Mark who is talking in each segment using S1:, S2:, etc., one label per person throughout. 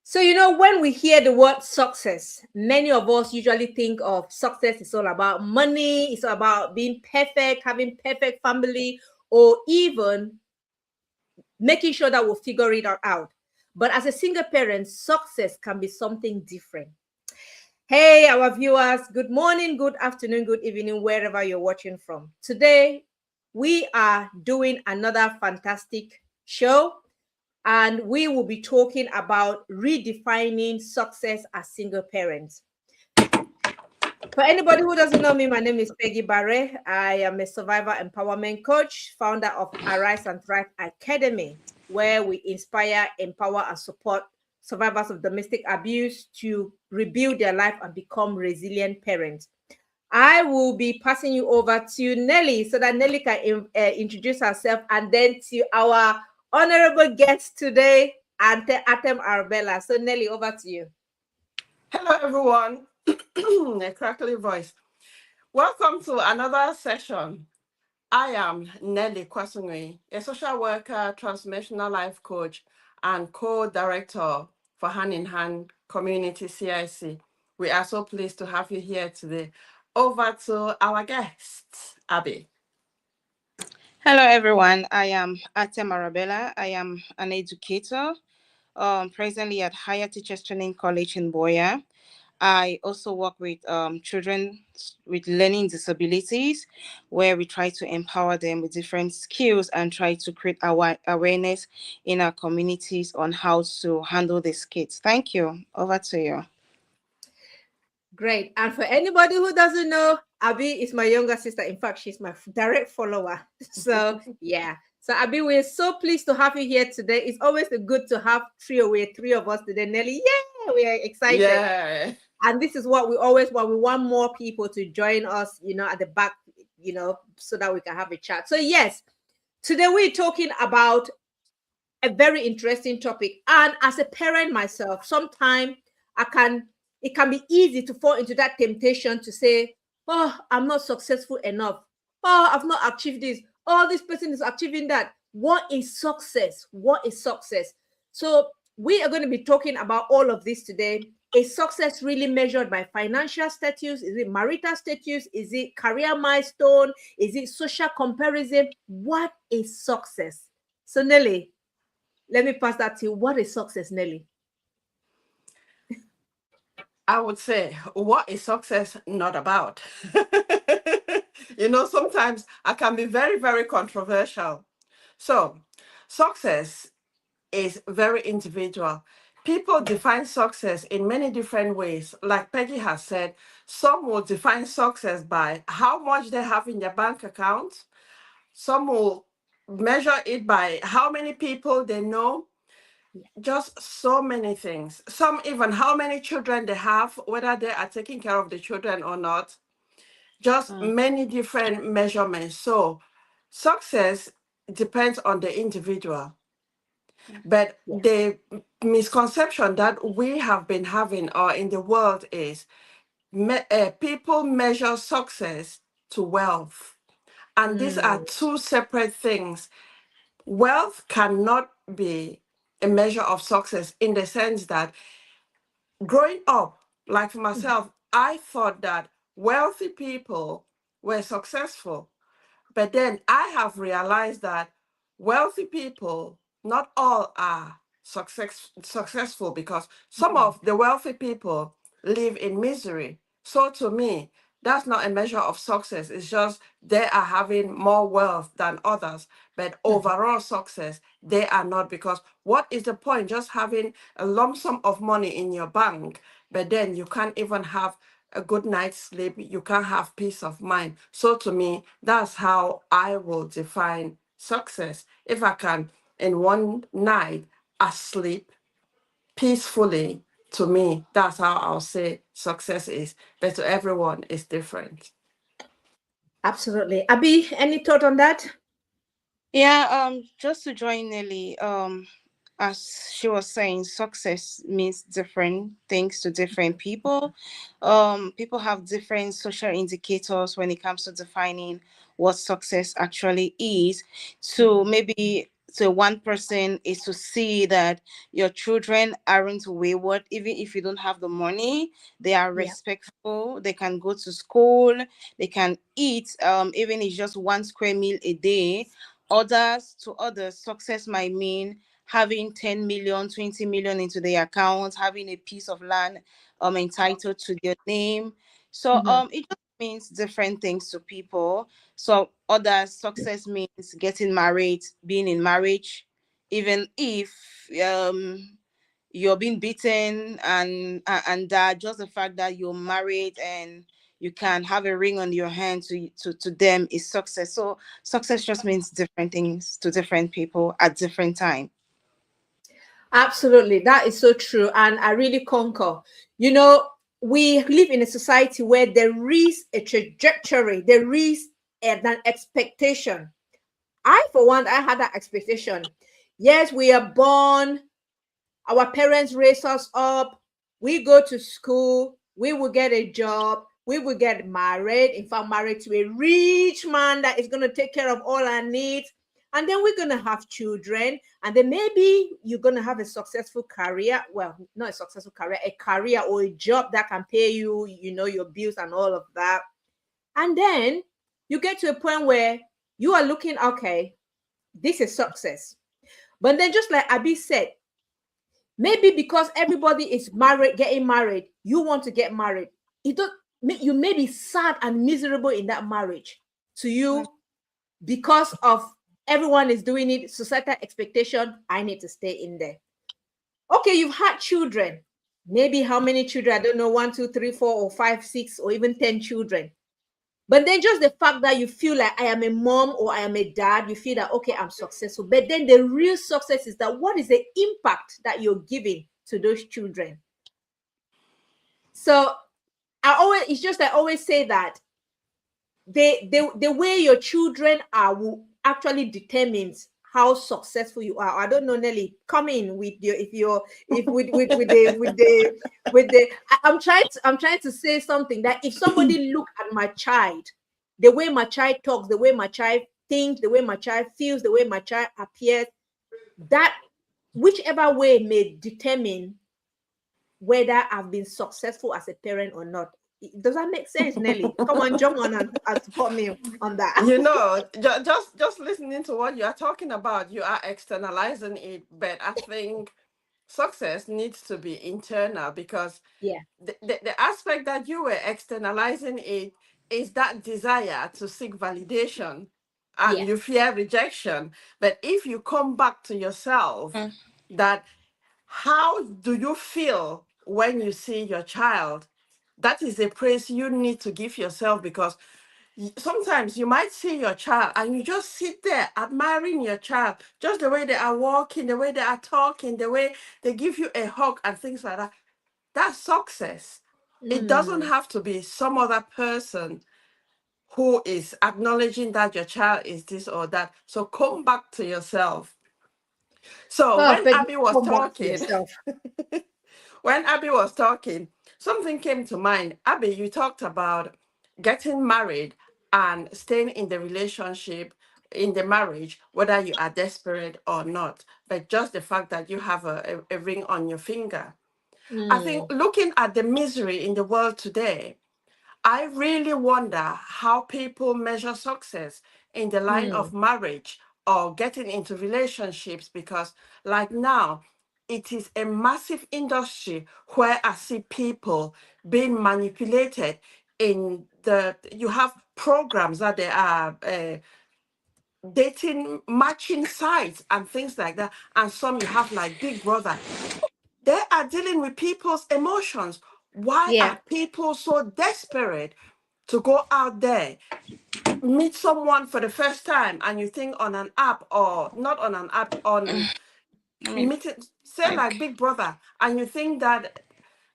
S1: So, when we hear the word success, many of us usually think of success is all about money, it's all about being perfect, having perfect family, or even making sure that we'll figure it out. But as a single parent, success can be something different. Hey, our viewers, good morning, good afternoon, good evening, wherever you're watching from. Today, we are doing another fantastic show, and we will be talking about redefining success as single parents. For anybody who doesn't know me, my name is Peggy Barre. I am a survivor empowerment coach, founder of Arise and Thrive Academy, where we inspire, empower, and support survivors of domestic abuse to rebuild their life and become resilient parents. I will be passing you over to Nelly so that Nelly can introduce herself, and then to our honorable guest today, Atem Arabella. So Nelly, over to you.
S2: Hello, everyone. A crackly voice. Welcome to another session. I am Nelly Kwasungwe, a social worker, transformational life coach, and co-director for Hand in Hand Community CIC. We are so pleased to have you here today. Over to our guest, Abby.
S3: Hello, everyone. I am Atem Arabella. I am an educator, presently at Higher Teachers Training College in Boya. I also work with children with learning disabilities, where we try to empower them with different skills and try to create awareness in our communities on how to handle these kids. Thank you. Over to you.
S1: Great. And for anybody who doesn't know, Abby is my younger sister. In fact, she's my direct follower. So, yeah. So, Abby, we're so pleased to have you here today. It's always good to have three of us today. Nelly, yeah, we are excited.
S2: Yeah.
S1: And this is what we always want. We want more people to join us, at the back, so that we can have a chat. So, yes, today we're talking about a very interesting topic. And as a parent myself, sometimes it can be easy to fall into that temptation to say, oh, I'm not successful enough. Oh, I've not achieved this. Oh, this person is achieving that. What is success? What is success? So we are going to be talking about all of this today. Is success really measured by financial status? Is it marital status? Is it career milestone? Is it social comparison? What is success? So Nelly, let me pass that to you. What is success, Nelly?
S2: I would say, what is success not about? Sometimes I can be very, very controversial. So, success is very individual. People define success in many different ways. Like Peggy has said, some will define success by how much they have in their bank account. Some will measure it by how many people they know, just so many things. Some even how many children they have, whether they are taking care of the children or not. Just many different measurements. So success depends on the individual. But the misconception that we have been having or in the world is people measure success to wealth. And these are two separate things. Wealth cannot be a measure of success in the sense that growing up, like for myself, I thought that wealthy people were successful. But then I have realized that wealthy people, not all are successful because some of the wealthy people live in misery. So to me, that's not a measure of success. It's just they are having more wealth than others. But overall success, they are not, because what is the point just having a lump sum of money in your bank, but then you can't even have a good night's sleep, you can't have peace of mind. So to me, that's how I will define success. If I can, in one night, asleep peacefully, to me, that's how I'll say success is. But to everyone, it's different.
S1: Absolutely. Abby, any thought on that?
S3: Yeah, just to join Nelly, as she was saying, success means different things to different people. People have different social indicators when it comes to defining what success actually is. So maybe to one person is to see that your children aren't wayward, even if you don't have the money. They are
S1: Yeah.
S3: respectful, they can go to school, they can eat, even if it's just one square meal a day. Others, to others, success might mean having 10 million, 20 million into their account, having a piece of land entitled to their name. So
S1: Mhm.
S3: it just means different things to people. So others, success means getting married, being in marriage, even if you're being beaten and that, just the fact that you're married and you can have a ring on your hand, to them is success. So success just means different things to different people at different time.
S1: Absolutely. That is so true. And I really concur. You know, we live in a society where there is a trajectory, there is an expectation. I, for one, I had that expectation. Yes, we are born, our parents raise us up, we go to school, we will get a job, we will get married. In fact, married to a rich man that is going to take care of all our needs. And then we're going to have children. And then maybe you're going to have a successful career. Well, not a successful career, a career or a job that can pay you, your bills and all of that. And then you get to a point where you are looking, okay, this is success. But then, just like Abby said, maybe because everybody is married, getting married, you want to get married. You may be sad and miserable in that marriage to you because of everyone is doing it, societal expectation. I need to stay in there. Okay, you've had children. Maybe how many children? I don't know, 1, 2, 3, 4, or 5, 6, or even 10 children. But then just the fact that you feel like I am a mom or I am a dad, you feel that, okay, I'm successful. But then the real success is that what is the impact that you're giving to those children? So it's just, I always say that the way your children are will actually determines how successful you are. I don't know, Nelly, come in with your, if with the I'm trying to say something, that if somebody look at my child, the way my child talks, the way my child thinks, the way my child feels, the way my child appears, that whichever way may determine whether I've been successful as a parent or not. Does that make sense, Nelly? Come on, jump on and support me on that.
S2: Just listening to what you are talking about, you are externalizing it, but I think success needs to be internal, because
S1: Yeah,
S2: the aspect that you were externalizing it is that desire to seek validation, and
S1: yeah,
S2: you fear rejection. But if you come back to yourself,
S3: Mm.
S2: that how do you feel when you see your child? That is a praise you need to give yourself, because sometimes you might see your child and you just sit there admiring your child, just the way they are walking, the way they are talking, the way they give you a hug and things like that. That's success. It doesn't
S1: mm.
S2: have to be some other person who is acknowledging that your child is this or that. So come back to yourself. So
S1: Perfect. Come back to yourself.
S2: when Abby was talking, something came to mind. Abby, you talked about getting married and staying in the relationship, in the marriage, whether you are desperate or not, but just the fact that you have a ring on your finger. I think
S1: Mm,
S2: looking at the misery in the world today, I really wonder how people measure success in the line
S1: mm,
S2: of marriage or getting into relationships, because, like now, it is a massive industry where I see people being manipulated. You have programs that they are dating matching sites and things like that, and some you have like Big Brother. They are dealing with people's emotions. Why
S1: yeah.
S2: are people so desperate to go out there, meet someone for the first time, and you think on an app, or not on an app, on
S3: I mean,
S2: meeting, say like Big Brother, and you think that,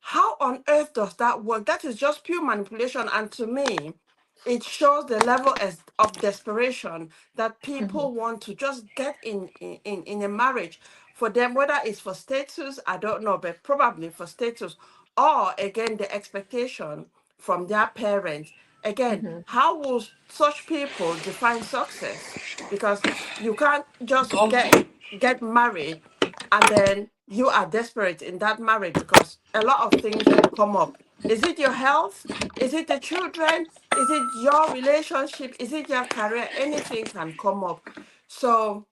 S2: how on earth does that work? That is just pure manipulation. And to me, it shows the level of desperation that
S1: Mhm,
S2: people want to just get in a marriage. For them, whether it's for status, I don't know, but probably for status, or again, the expectation from their parents. Again,
S1: mhm.
S2: how will such people define success? Because you can't just
S3: oh,
S2: get get married and then you are desperate in that marriage because a lot of things will come up. Is it your health? Is it the children? Is it your relationship? Is it your career? Anything can come up. So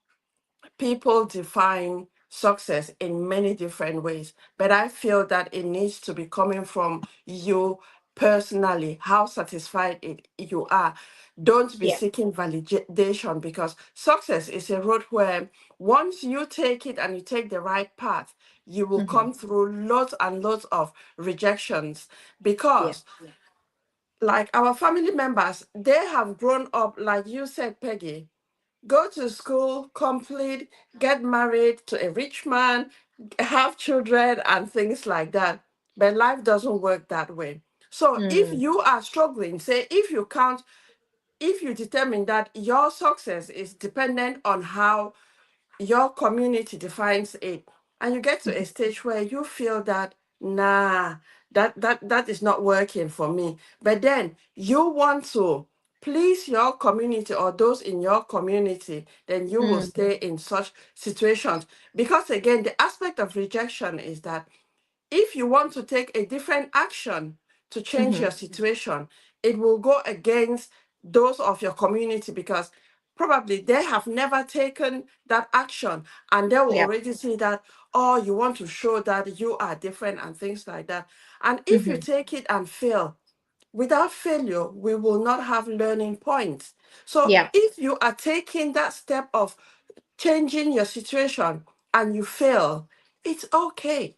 S2: people define success in many different ways, but I feel that it needs to be coming from you personally, how satisfied you are. Don't be
S1: Yeah.
S2: seeking validation, because success is a road where once you take it and you take the right path, you will
S1: Mhm.
S2: come through lots and lots of rejections,
S1: Yeah.
S2: because like our family members, they have grown up, like you said, Peggy, go to school, complete, get married to a rich man, have children, and things like that. But life doesn't work that way. So if
S1: Mm.
S2: you are struggling, say if you determine that your success is dependent on how your community defines it, and you get to a stage where you feel that nah, that is not working for me, but then you want to please your community or those in your community, then you will
S1: Mm.
S2: stay in such situations. Because again, the aspect of rejection is that if you want to take a different action to change your
S1: Mhm.
S2: situation, it will go against those of your community, because probably they have never taken that action and they will
S1: Yeah.
S2: already see that, oh, you want to show that you are different and things like that. And if you
S1: Mhm.
S2: take it and fail, without failure, we will not have learning points. So
S1: Yeah.
S2: if you are taking that step of changing your situation and you fail, it's okay.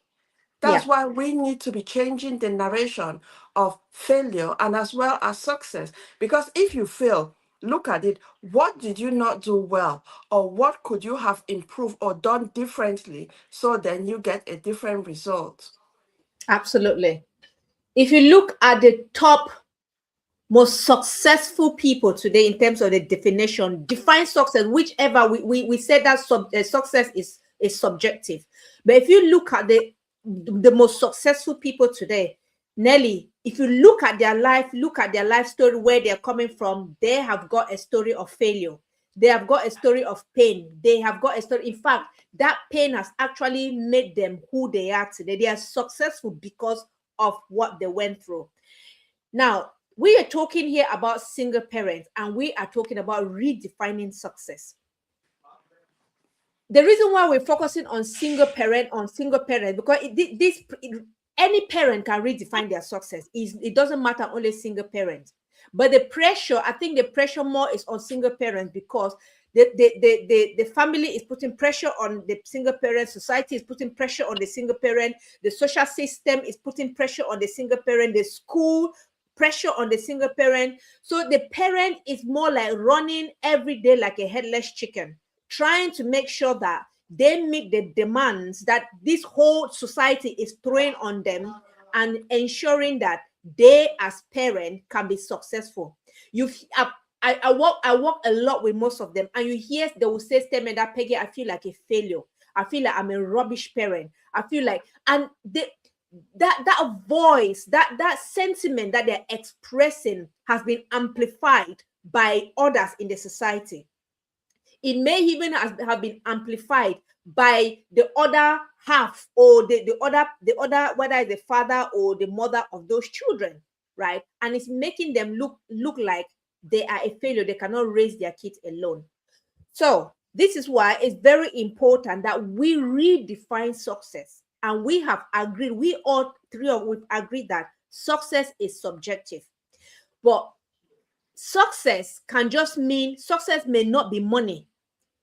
S2: That's
S1: Yeah.
S2: why we need to be changing the narration of failure and as well as success. Because if you fail, look at it. What did you not do well? Or what could you have improved or done differently? So then you get a different result.
S1: Absolutely. If you look at the top most successful people today in terms of the definition, define success, whichever we said that success is subjective. But if you look at the most successful people today, Nelly, if you look at their life, look at their life story, where they're coming from, they have got a story of failure. They have got a story of pain. They have got a story. In fact, that pain has actually made them who they are today. They are successful because of what they went through. Now, we are talking here about single parents, and we are talking about redefining success. The reason why we're focusing on single parent, because any parent can redefine their success. It doesn't matter only single parents. But the pressure, I think the pressure more is on single parents, because the family is putting pressure on the single parent, society is putting pressure on the single parent, the social system is putting pressure on the single parent, the school pressure on the single parent. So the parent is more like running every day like a headless chicken, trying to make sure that they meet the demands that this whole society is throwing on them, and ensuring that they as parents can be successful. I work a lot with most of them, and you hear they will say statement that, Peggy, I feel like a failure. I feel like I'm a rubbish parent. I feel like, and that voice, that sentiment that they're expressing has been amplified by others in the society. It may even have been amplified by the other half, or the other, whether it's the father or the mother of those children, right? And it's making them look like they are a failure. They cannot raise their kids alone. So this is why it's very important that we redefine success. And we have agreed, we all three of we've agreed that success is subjective. But success may not be money.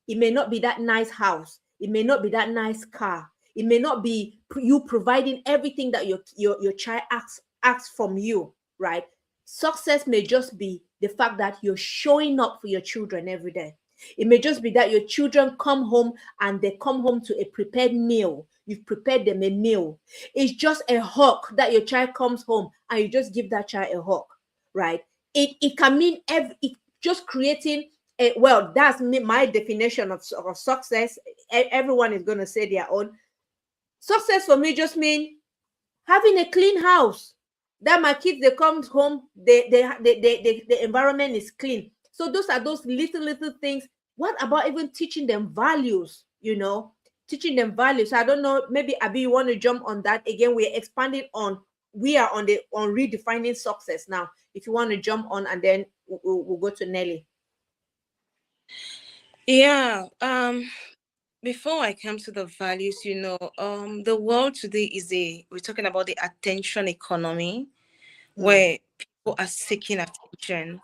S1: It may not be that nice house. It may not be that nice car. It may not be you providing everything that your child asks from you, right? Success may just be the fact that you're showing up for your children every day. It may just be that your children come home and they come home to a prepared meal. You've prepared them a meal. It's just a hug that your child comes home and you just give that child a hug, right? It can mean it just creating well, that's my definition of success. Everyone is going to say their own. Success for me just mean having a clean house, that my kids, they come home, the environment is clean. So those are those little things. What about even teaching them values, you know, teaching them values. I don't know, maybe Abby, you want to jump on that again? We're expanding on, we are on the on redefining success now. If you want to jump on, and then we'll go to Nelly.
S3: Yeah. Before I come to the values, the world today we're talking about the attention economy,
S1: Mm,
S3: where people are seeking attention,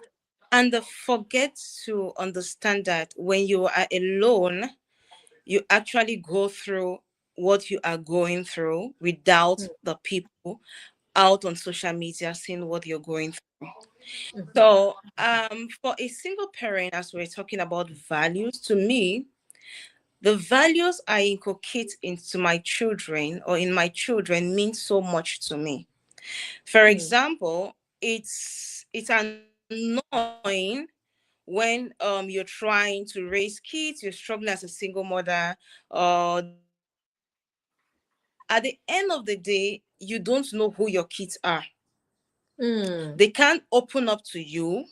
S3: and they forget to understand that when you are alone, you actually go through what you are going through without
S1: mm,
S3: the people out on social media seeing what you're going through.
S1: mhm,
S3: So, for a single parent, as we're talking about values, to me, the values I inculcate into my children or in my children mean so much to me. For
S1: mm,
S3: example, it's annoying when you're trying to raise kids, you're struggling as a single mother, or the kids are not doing well. At the end of the day, you don't know who your kids are.
S1: mm,
S3: They can't open up to you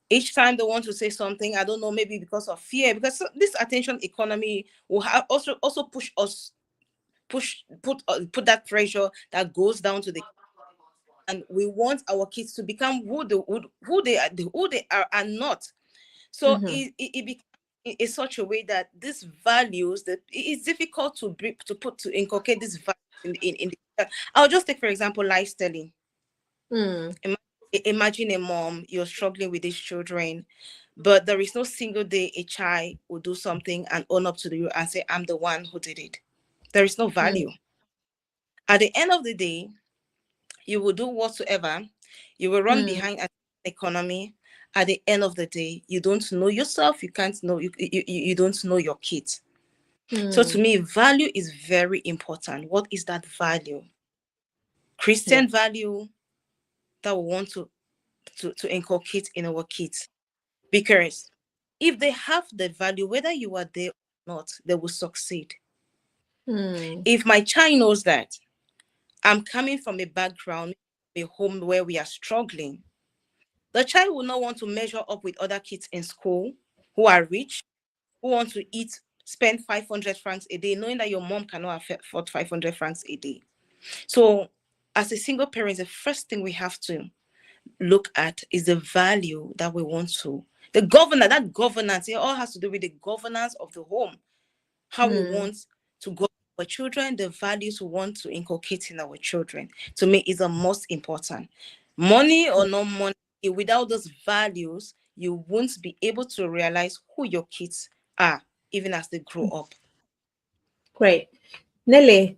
S3: each time they want to say something. I don't know, maybe because of fear, because this attention economy will have also push us put that pressure that goes down to the, and we want our kids to become who they are not. So
S1: mhm,
S3: it becomes in such a way that these values, that it's difficult to inculcate these values in the, I'll just take for example lifestyling.
S1: mm,
S3: Imagine a mom, you're struggling with these children, but there is no single day a child will do something and own up to you and say, I'm the one who did it. There is no value.
S1: mm,
S3: At the end of the day, you will do whatsoever, you will run
S1: mm,
S3: behind an economy. At the end of the day, you don't know yourself, you can't know, you don't know your kids. So to
S1: mm.
S3: me, value is very important. What is that value?
S1: Yeah.
S3: Christian value that we want to inculcate in our kids. Because if they have the value, whether you are there or not, they will succeed.
S1: Mm,
S3: If my child knows that I'm coming from a background, a home where we are struggling, the child will not want to measure up with other kids in school who are rich, who want to eat, spend 500 francs a day, knowing that your mom cannot afford 500 francs a day. So, as a single parent, the first thing we have to look at is the value that we want to, that governance, it all has to do with the governance of the home, how we
S1: mm,
S3: want to go our children, the values we want to inculcate in our children. To me, is the most important. Money or no money, without those values, you won't be able to realize who your kids are, even as they grow up.
S1: great. Nelly,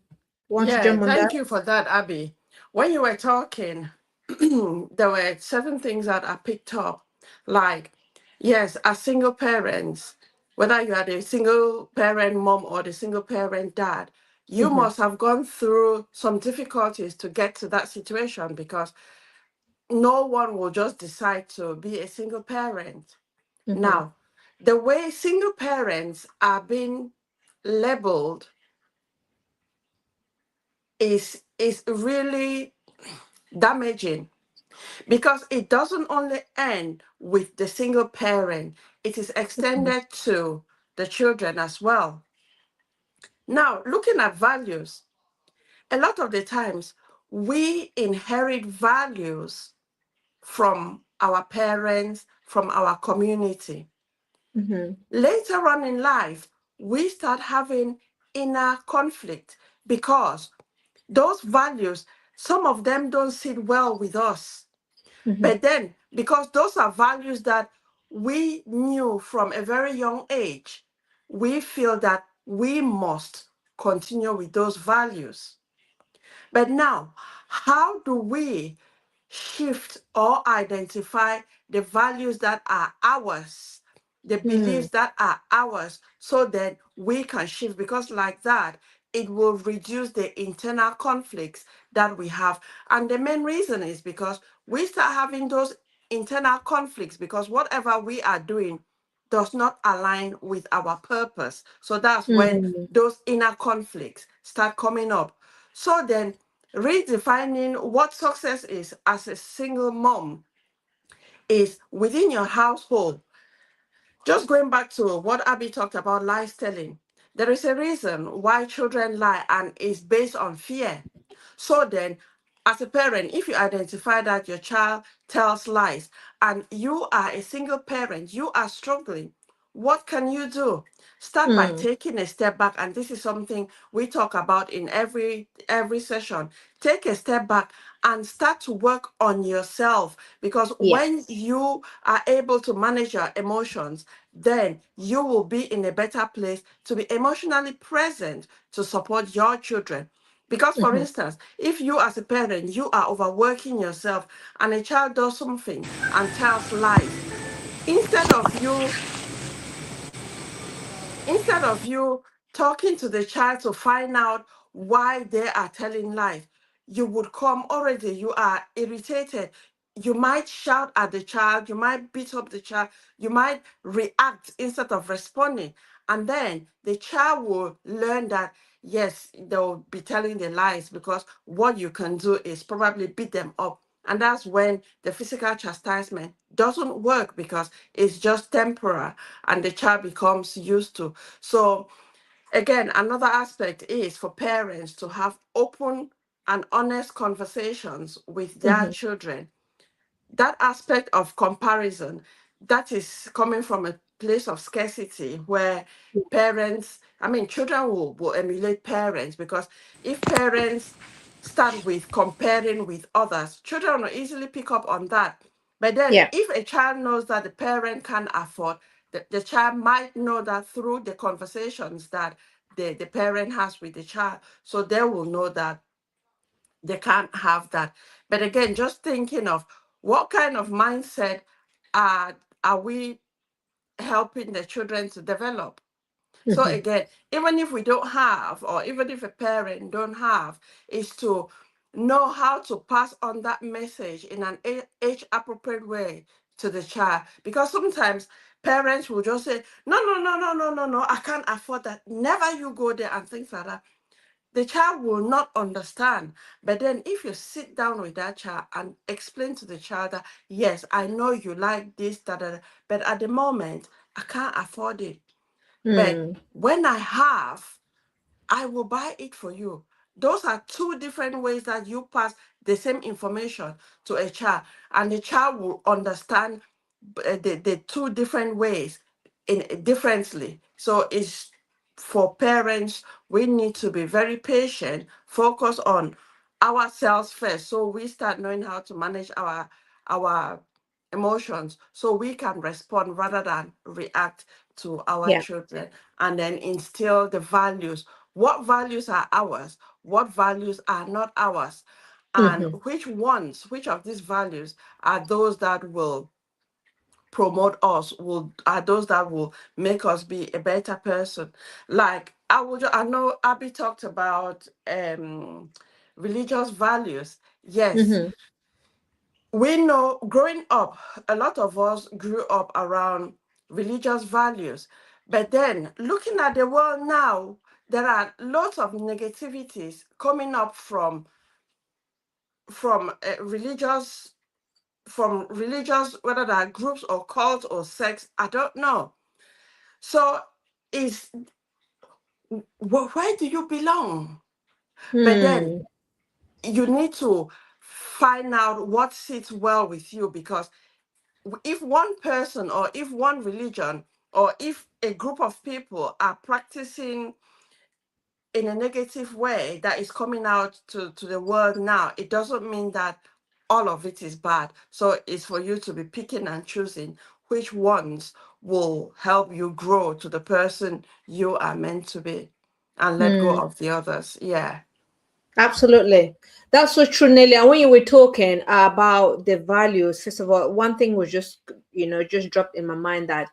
S1: want to
S2: Yeah,
S1: jump on that?
S2: thank you for that, Abby. When you were talking, there were certain things that I picked up. Like, yes, as single parents, whether you are the single parent mom or the single parent dad, you
S1: Mm-hmm,
S2: must have gone through some difficulties to get to that situation because no one will just decide to be a single parent.
S1: mm-hmm,
S2: Now, the way single parents are being labeled is really damaging because it doesn't only end with the single parent, it is extended to the children as well. Now, looking at values, a lot of the times we inherit values from our parents, from our community.
S1: mm-hmm,
S2: Later on in life, we start having inner conflict because those values, some of them don't sit well with us.
S1: mm-hmm,
S2: But then, because those are values that we knew from a very young age, we feel that we must continue with those values. But now, how do we shift or identify the values that are ours, the
S1: mm,
S2: beliefs that are ours, so that we can shift? Because, like that, it will reduce the internal conflicts that we have. And the main reason is because we start having those internal conflicts because whatever we are doing does not align with our purpose. So that's when
S1: mm,
S2: those inner conflicts start coming up. So then, redefining what success is as a single mom is within your household. Just going back to what Abby talked about, lifestyling. There is a reason why children lie, and it's based on fear. So then, as a parent, if you identify that your child tells lies and you are a single parent, you are struggling, what can you do? Start by
S1: Mm.
S2: taking a step back, and this is something we talk about in every session. Take a step back and start to work on yourself, because when
S1: Yes.
S2: you are able to manage your emotions, then you will be in a better place to be emotionally present to support your children. Because, for
S1: Mhm.
S2: instance, if you as a parent, you are overworking yourself and a child does something and tells lies, instead of you instead of you talking to the child to find out why they are telling lies, you would come already, you are irritated. You might shout at the child, you might beat up the child, you might react instead of responding. And then the child will learn that, yes, they'll be telling the lies, because what you can do is probably beat them up. And that's when the physical chastisement doesn't work, because it's just temporary and the child becomes used to. So, again, another aspect is for parents to have open and honest conversations with their
S1: Mhm.
S2: children. That aspect of comparison, that is coming from a place of scarcity, where parents, I mean, children will emulate parents, because if parents start with comparing with others, children will easily pick up on that. But then
S1: Yeah.
S2: if a child knows that the parent can afford, the child might know that through the conversations that the parent has with the child, so they will know that they can't have that. But again, just thinking of what kind of mindset are are we helping the children to develop? So
S1: Mhm.
S2: again, even if we don't have, or even if a parent don't have, is to know how to pass on that message in an age appropriate way to the child. Because sometimes parents will just say, no, no, no, no, no, no, no, I can't afford that. Never you go there, and things like that. The child will not understand. But then if you sit down with that child and explain to the child that, yes, I know you like this, that, that, but at the moment, I can't afford it. But
S1: Mm.
S2: when I have, I will buy it for you. Those are two different ways that you pass the same information to a child, and the child will understand the two different ways in differently. So it's for parents, we need to be very patient, focus on ourselves first, so we start knowing how to manage our emotions, so we can respond rather than react to our
S1: Yeah.
S2: children, and then instill the values. What values are ours? What values are not ours? And
S1: Mhm.
S2: which of these values are those that will promote us, will are those that will make us be a better person? Like I know Abby talked about religious values. Yes,
S1: Mhm.
S2: we know growing up, a lot of us grew up around religious values. But then looking at the world now, there are lots of negativities coming up from religious, whether they are groups or cults or sects, I don't know. So is where do you belong? But then
S1: Mm.
S2: you need to find out what sits well with you, because if one person, or if one religion, or if a group of people are practicing in a negative way that is coming out to the world now, it doesn't mean that all of it is bad. So it's for you to be picking and choosing which ones will help you grow to the person you are meant to be, and let go
S1: Mm.
S2: of the others. Yeah.
S1: Absolutely. That's so true, Nelly. And when you were talking about the values, first of all, one thing was just, just dropped in my mind that,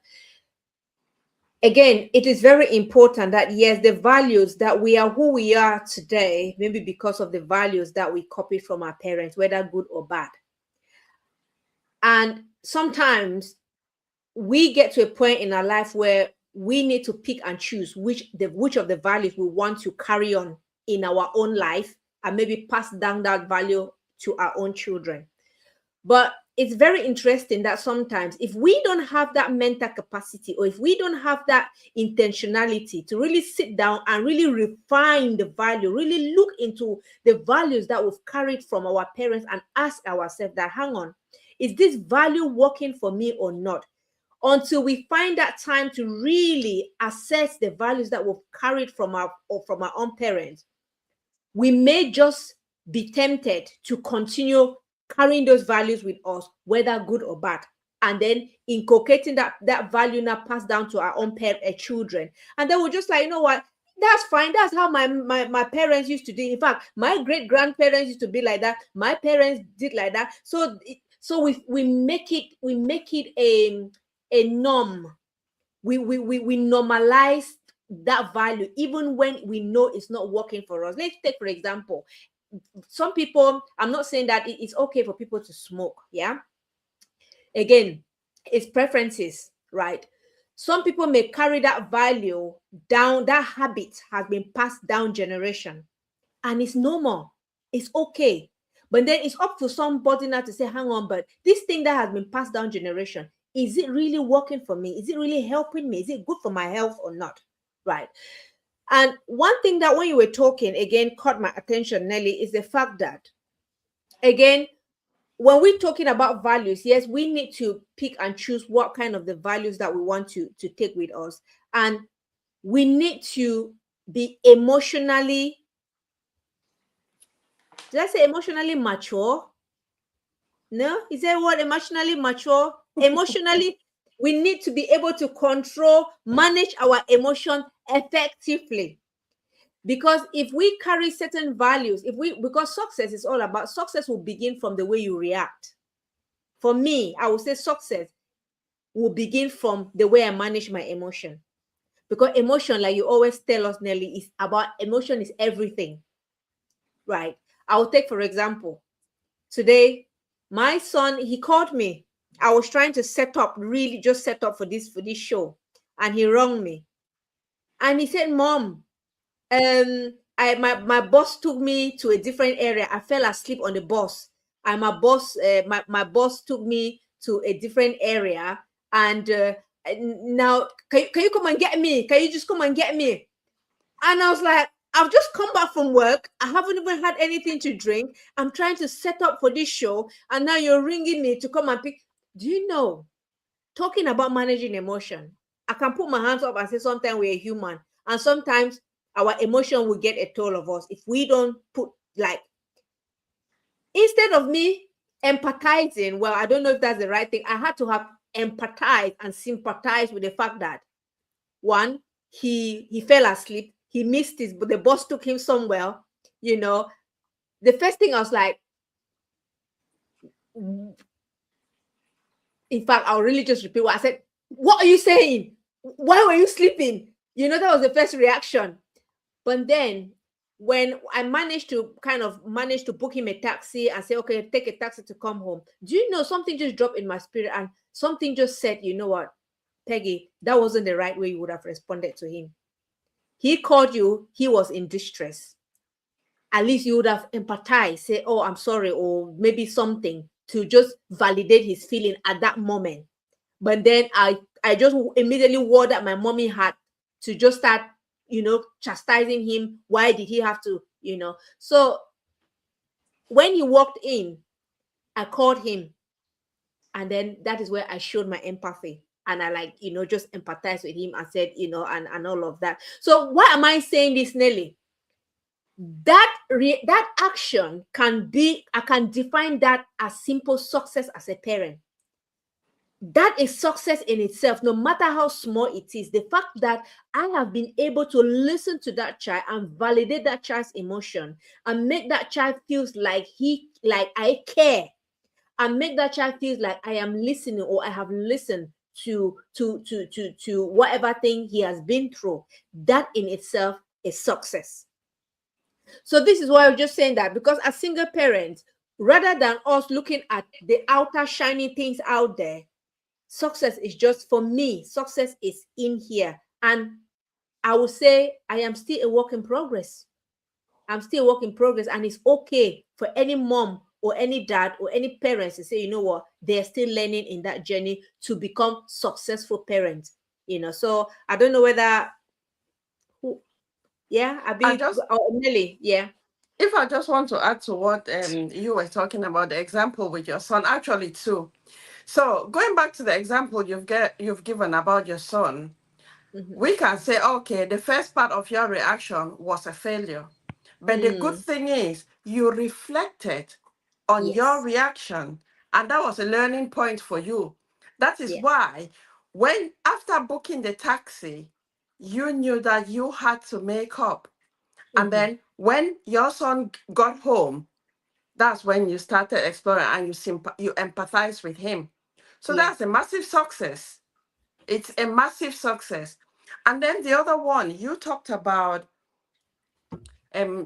S1: again, it is very important that, yes, the values that we are who we are today, maybe because of the values that we copied from our parents, whether good or bad. And sometimes we get to a point in our life where we need to pick and choose which of the values we want to carry on in our own life, and maybe pass down that value to our own children. But it's very interesting that sometimes if we don't have that mental capacity, or if we don't have that intentionality to really sit down and really refine the value, really look into the values that we've carried from our parents and ask ourselves that, hang on, is this value working for me or not? Until we find that time to really assess the values that we've carried from our own parents, we may just be tempted to continue carrying those values with us, whether good or bad, and then inculcating that value now passed down to our own children. And then we're just like, you know what, that's fine. That's how my parents used to do. In fact, my great grandparents used to be like that. My parents did like that. So we make it a norm. We normalize that value even when we know it's not working for us. Let's take, for example, some people, I'm not saying that it's okay for people to smoke. Yeah. Again, it's preferences, right? Some people may carry that value down, that habit has been passed down generation, and it's normal. It's okay. But then it's up to somebody now to say, hang on, but this thing that has been passed down generation, is it really working for me? Is it really helping me? Is it good for my health or not? Right. And one thing that when you were talking, again, caught my attention, Nelly, is the fact that, again, when we're talking about values, yes, we need to pick and choose what kind of the values that we want to take with us. And we need to be emotionally, did I say emotionally mature? No, is that what emotionally mature? Emotionally, we need to be able to control, manage our emotion effectively. Because if we carry certain values, because success is all about, success will begin from the way you react. For me, I would say success will begin from the way I manage my emotion. Because emotion, like you always tell us, Nelly, is about, emotion is everything, right? I will take, for example, today, my son, he called me. I was trying to really just set up for this show, and he rang me. And he said, Mom, my boss took me to a different area. I fell asleep on the bus, and my boss took me to a different area. And now, can you come and get me? Can you just come and get me? And I was like, I've just come back from work. I haven't even had anything to drink. I'm trying to set up for this show, and now you're ringing me to come and pick. Do you know? Talking about managing emotion, I can put my hands up and say sometimes we're human, and sometimes our emotion will get a toll of us if we don't put, like, instead of me empathizing, well, I don't know if that's the right thing, I had to have empathize and sympathize with the fact that, one, he fell asleep, he missed his, but the boss took him somewhere. The first thing I was like, in fact, I'll really just repeat what I said. What are you saying? Why were you sleeping? That was the first reaction. But then when I managed to book him a taxi and say, okay, take a taxi to come home, do you know, something just dropped in my spirit, and something just said, you know what, Peggy, that wasn't the right way you would have responded to him. He called you, he was in distress. At least you would have empathized, say, oh, I'm sorry, or maybe something to just validate his feeling at that moment. But then I just immediately wore that my mommy had to just start, chastising him. Why did he have to, So when he walked in, I called him. And then that is where I showed my empathy. And I just empathized with him and said, and all of that. So why am I saying this, Nelly? That action I can define that as simple success as a parent. That is success in itself, no matter how small it is. The fact that I have been able to listen to that child and validate that child's emotion and make that child feels like I care, and make that child feels like I am listening, or I have listened to whatever thing he has been through. That in itself is success. So this is why I was just saying that, because as single parents, rather than us looking at the outer shiny things out there, success is just, for me, success is in here. And I would say I am still a work in progress. I'm still a work in progress, and it's okay for any mom or any dad or any parents to say, you know what, they're still learning in that journey to become successful parents. So I don't know whether who, yeah,
S2: I
S1: Abi
S2: just
S1: or Nelly, yeah.
S2: If I just want to add to what you were talking about, the example with your son, actually too. So going back to the example you've given about your son,
S1: Mm-hmm.
S2: we can say, okay, the first part of your reaction was a failure. But the good
S1: Mm,
S2: thing is you reflected on your
S1: yes,
S2: reaction, and that was a learning point for you. That is
S1: yeah.
S2: why when after booking the taxi, you knew that you had to make up. And
S1: Mm-hmm.
S2: then when your son got home, that's when you started exploring and you empathize with him. So
S1: Yeah.
S2: that's a massive success. It's a massive success. And then the other one, you talked about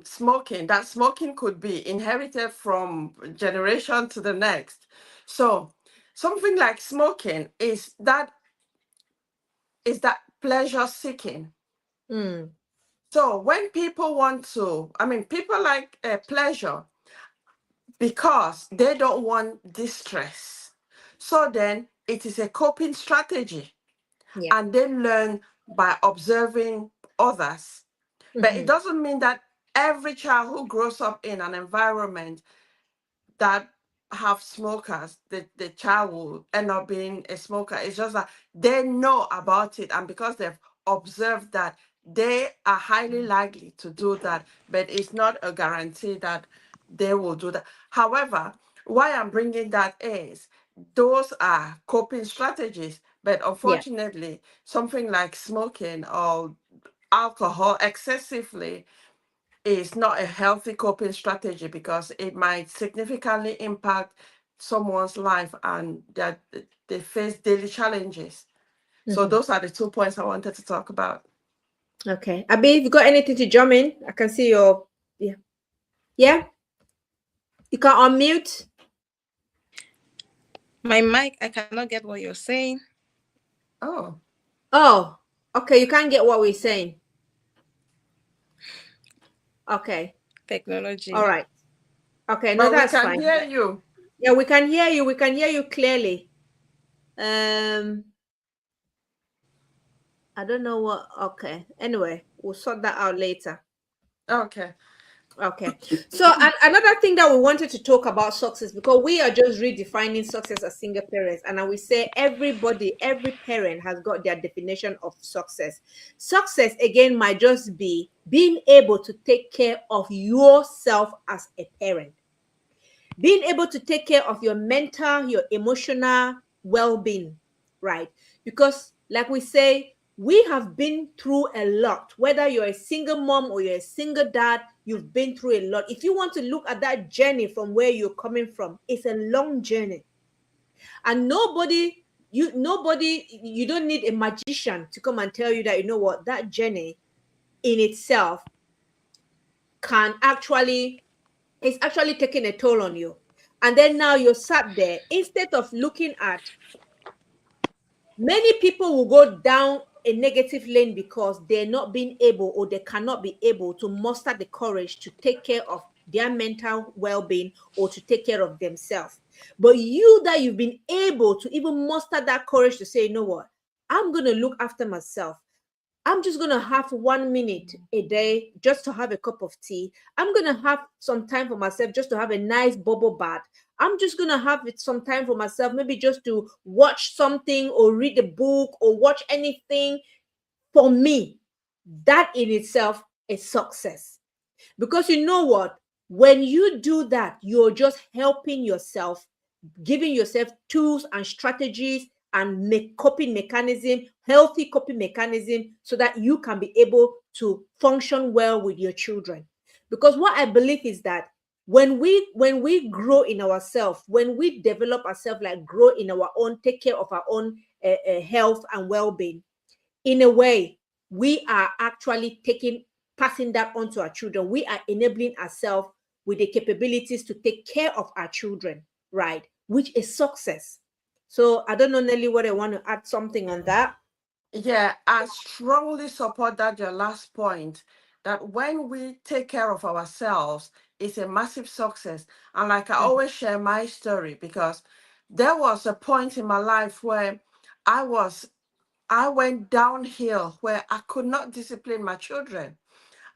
S2: smoking, that smoking could be inherited from generation to the next. So something like smoking is that pleasure seeking.
S1: Mm,
S2: So when people want to, I mean, people like pleasure because they don't want distress. So then it is a coping strategy,
S1: yeah.
S2: and they learn by observing others. But it
S1: Mm-hmm.
S2: doesn't mean that every child who grows up in an environment that have smokers, the child will end up being a smoker. It's just that they know about it, and because they've observed that, they are highly likely to do that, but it's not a guarantee that they will do that. However, why I'm bringing that is those are coping strategies, but
S1: Yeah.
S2: unfortunately, something like smoking or alcohol excessively is not a healthy coping strategy because it might significantly impact someone's life and that they face daily challenges. So
S1: Mm-hmm.
S2: those are the 2 points I wanted to talk about.
S1: Okay. Abi, if you got anything to jump in, I can see your, yeah. Yeah. You can unmute.
S3: My mic, I cannot get what you're saying.
S2: Oh,
S1: Oh, okay. You can't get what we're saying. Okay. All
S3: Technology.
S1: right. Okay. No,
S2: but we
S1: that's
S2: can
S1: fine.
S2: hear you.
S1: Yeah, we can hear you. We can hear you clearly. I don't know what. Okay. Anyway, we'll sort that out later.
S2: Okay.
S1: Okay. So another thing that we wanted to talk about success, because we are just redefining success as single parents, and I will say every parent has got their definition of success. Success again might just be being able to take care of yourself as a parent, being able to take care of your mental, your emotional well-being, right? Because like we say, we have been through a lot. Whether you're a single mom or you're a single dad, you've been through a lot. If you want to look at that journey from where you're coming from, it's a long journey. And you don't need a magician to come and tell you that, you know what, that journey in itself can actually it's actually taking a toll on you. And then now you're sat there, instead of looking at, many people will go down a negative lane because they're not being able, or they cannot be able to muster the courage to take care of their mental well-being or to take care of themselves. But you, that you've been able to even muster that courage to say, you know what, I'm going to look after myself. I'm just going to have 1 minute a day just to have a cup of tea. I'm going to have some time for myself just to have a nice bubble bath. I'm just going to have some time for myself, maybe just to watch something or read a book or watch anything for me. That in itself is success. Because you know what? When you do that, you're just helping yourself, giving yourself tools and strategies and make coping mechanism, healthy coping mechanism, so that you can be able to function well with your children. Because what I believe is that when we grow in ourselves, when we develop ourselves, like grow in our own, take care of our own health and well-being, in a way, we are actually passing that on to our children. We are enabling ourselves with the capabilities to take care of our children, right? Which is success. So I don't know, Nelly, what I want to add something on that.
S2: Yeah, I strongly support that your last point. that when we take care of ourselves, it's a massive success. And like I always share my story, because there was a point in my life where I was I went downhill, where I could not discipline my children.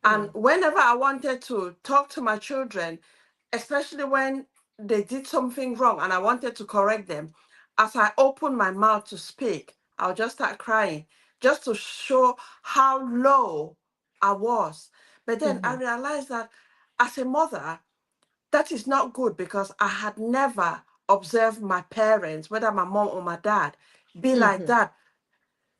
S2: And whenever I wanted to talk to my children, especially when they did something wrong and I wanted to correct them, as I opened my mouth to speak, I'll just start crying, just to show how low I was. But then I realized that as a mother, that is not good, because I had never observed my parents, whether my mom or my dad, be like that.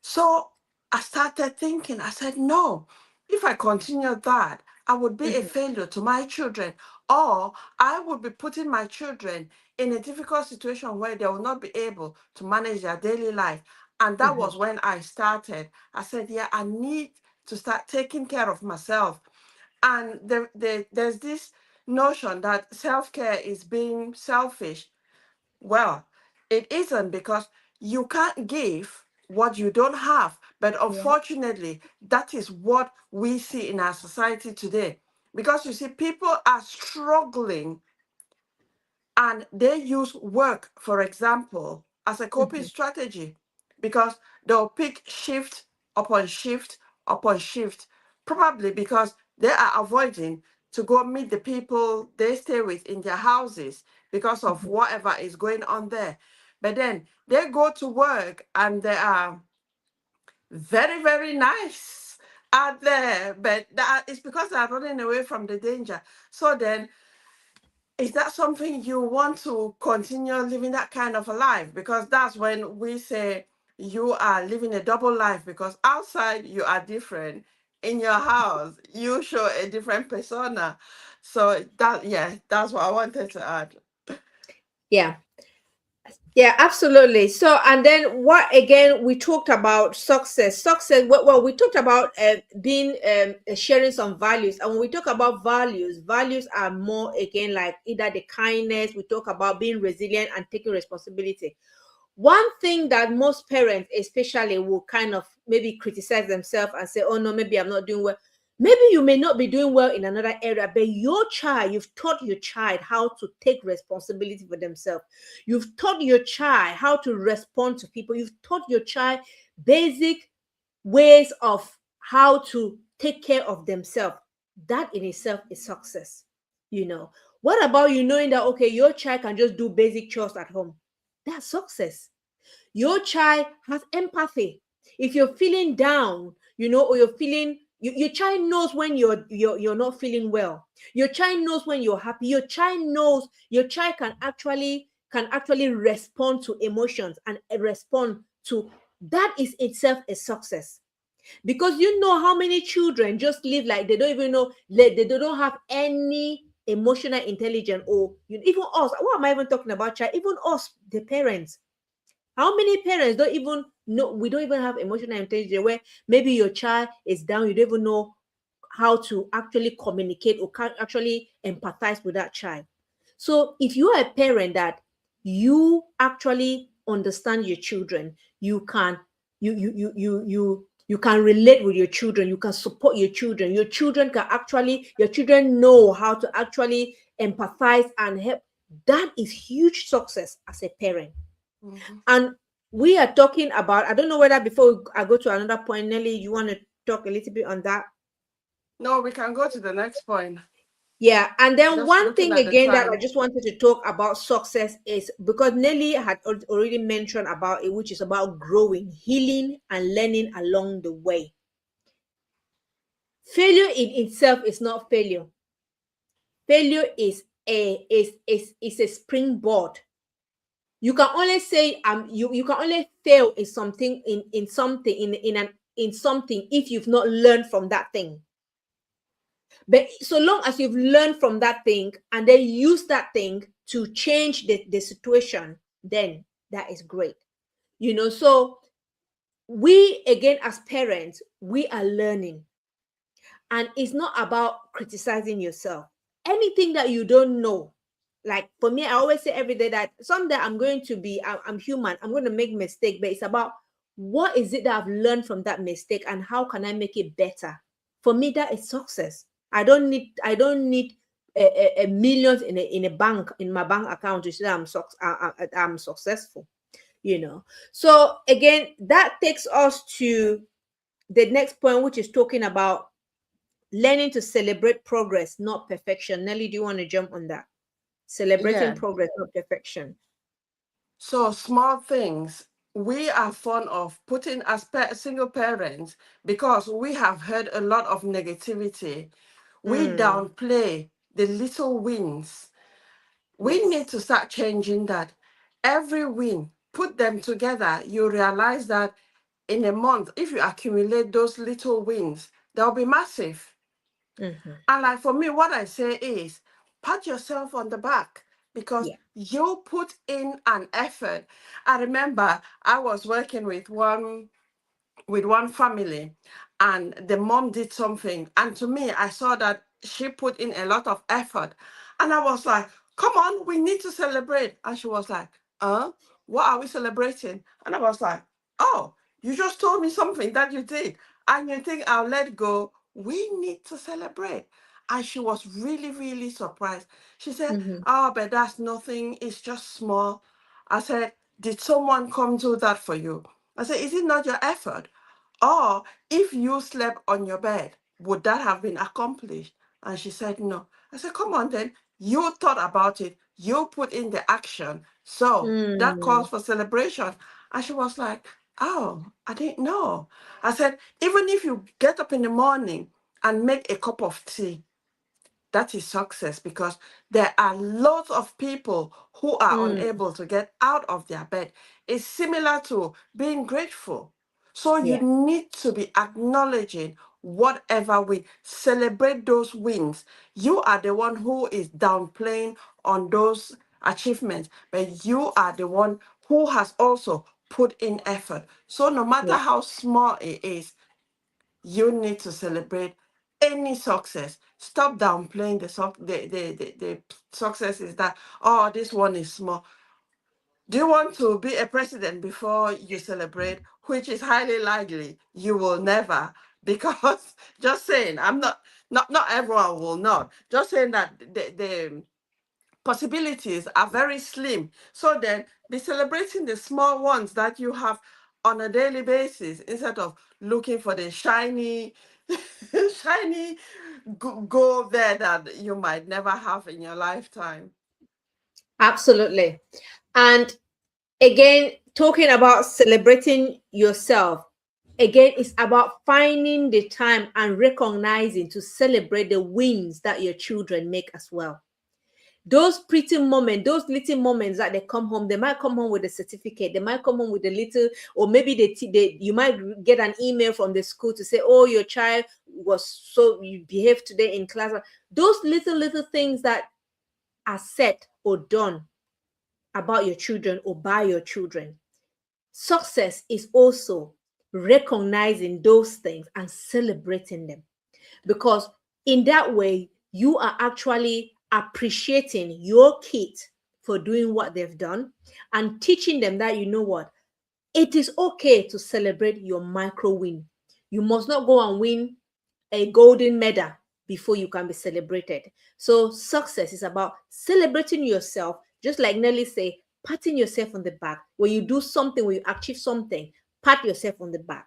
S2: So I started thinking, I said, no, if I continue that, I would be a failure to my children, or I would be putting my children in a difficult situation where they will not be able to manage their daily life. And that was when I started. I said, yeah, I need to start taking care of myself. And there's this notion that self-care is being selfish. Well, it isn't, because you can't give what you don't have. But unfortunately, that is what we see in our society today. Because you see, people are struggling, and they use work, for example, as a coping strategy, because they'll pick shift upon shift upon shift, probably because they are avoiding to go meet the people they stay with in their houses because of whatever is going on there. But then they go to work and they are very, very nice out there, but that is because they are running away from the danger. So then, is that something you want to continue living that kind of a life? Because that's when we say you are living a double life, because outside you are different. In your house, you show a different persona. So that, yeah, that's what I wanted to add.
S1: Yeah. Yeah, absolutely. So, and then what again? We talked about success. Success. Well, we talked about being sharing some values, and when we talk about values, values are more again like either the kindness. We talk about being resilient and taking responsibility. One thing that most parents especially will kind of maybe criticize themselves and say, oh no, maybe I'm not doing well. Maybe you may not be doing well in another area, but your child, you've taught your child how to take responsibility for themselves. You've taught your child how to respond to people. You've taught your child basic ways of how to take care of themselves. That in itself is success. You know, what about you knowing that okay, your child can just do basic chores at home? That's success. Your child has empathy. If you're feeling down, or you're feeling your child knows when you're not feeling well. Your child knows when you're happy. Your child knows, your child can actually respond to emotions and respond to that is itself a success. Because you know how many children just live like they don't even know, they don't have any emotional intelligence, or even us. What am I even talking about, child? Even us, the parents, how many parents don't even know, we don't even have emotional intelligence, where maybe your child is down, you don't even know how to actually communicate or can actually empathize with that child. So if you are a parent that you actually understand your children, you can relate with your children, you can support your children can actually, your children know how to actually empathize and help. That is huge success as a parent.
S2: Mhm.
S1: And we are talking about, I don't know whether before I go to another point, Nelly, you want to talk a little bit on that?
S2: No, we can go to the next point.
S1: Yeah, and then
S2: Just
S1: one
S2: looking
S1: thing
S2: at the
S1: again that I
S2: time.
S1: just wanted to talk about success is because Nelly had already mentioned about it, which is about growing, healing, and learning along the way. Failure in itself is not failure. Failure is a springboard. You can only say you can only fail in something, in something, in something, if you've not learned from that thing. But so long as you've learned from that thing and then use that thing to change the situation, then that is great. So we again as parents, we are learning. And it's not about criticizing yourself. Anything that you don't know, like for me, I always say every day that someday I'm going to be, I'm human, I'm going to make mistake, but it's about what is it that I've learned from that mistake and how can I make it better For me, that is success. I don't need a millions in a bank, in my bank account, to say I'm successful. So again, that takes us to the next point, which is talking about learning to celebrate progress, not perfection. Nelly, do you want to jump on that? Celebrating
S2: Yeah.
S1: progress, not perfection.
S2: So small things we are fond of putting as single parents, because we have heard a lot of negativity. We
S1: Mm,
S2: downplay the little wins. We need
S1: yes.
S2: to start changing that. Every win, put them together, you realize that in a month, if you accumulate those little wins, they'll be massive.
S1: Hmm.
S2: And like for me, what I say is pat yourself on the back, because
S1: Yeah.
S2: you put in an effort. I remember I was working with one family, and the mom did something, and to me I saw that she put in a lot of effort, and I was like, come on, we need to celebrate. And she was like, what are we celebrating? And I was like, oh, you just told me something that you did, and you think I'll let go? We need to celebrate. And she was really, really surprised. She said,
S1: Hmm.
S2: oh, but that's nothing, it's just small. I said, did someone come do that for you? I said, is it not your effort? Or if you slept on your bed, would that have been accomplished? And she said, no. I said, come on then. You thought about it. You put in the action. So that
S1: Mm,
S2: calls for celebration. And she was like, oh, I didn't know. I said, even if you get up in the morning and make a cup of tea, that is success, because there are lots of people who are
S1: mm,
S2: unable to get out of their bed. It's similar to being grateful. So you
S1: yeah.
S2: need to be acknowledging whatever win, celebrate those wins. You are the one who is downplaying on those achievements, but you are the one who has also put in effort. So no matter
S1: Yeah.
S2: how small it is, you need to celebrate any success. Stop downplaying the successes that, oh, this one is small. Do you want to be a president before you celebrate? Which is highly likely you will never, because just saying, not everyone will not. Just saying that the possibilities are very slim. So then be celebrating the small ones that you have on a daily basis, instead of looking for the shiny, shiny goal there that you might never have in your lifetime.
S1: Absolutely. And again, talking about celebrating yourself, again, it's about finding the time and recognizing to celebrate the wins that your children make as well. Those pretty moments, those little moments that they come home, they might come home with a certificate, they might come home with a little, or maybe you might get an email from the school to say, oh, your child was so, you behaved today in class. Those little things that are said or done about your children or by your children. Success is also recognizing those things and celebrating them, because in that way you are actually appreciating your kids for doing what they've done, and teaching them that, you know what, it is okay to celebrate your micro win. You must not go and win a golden medal before you can be celebrated. So success is about celebrating yourself, just like Nelly say, patting yourself on the back. When you do something, when you achieve something, pat yourself on the back.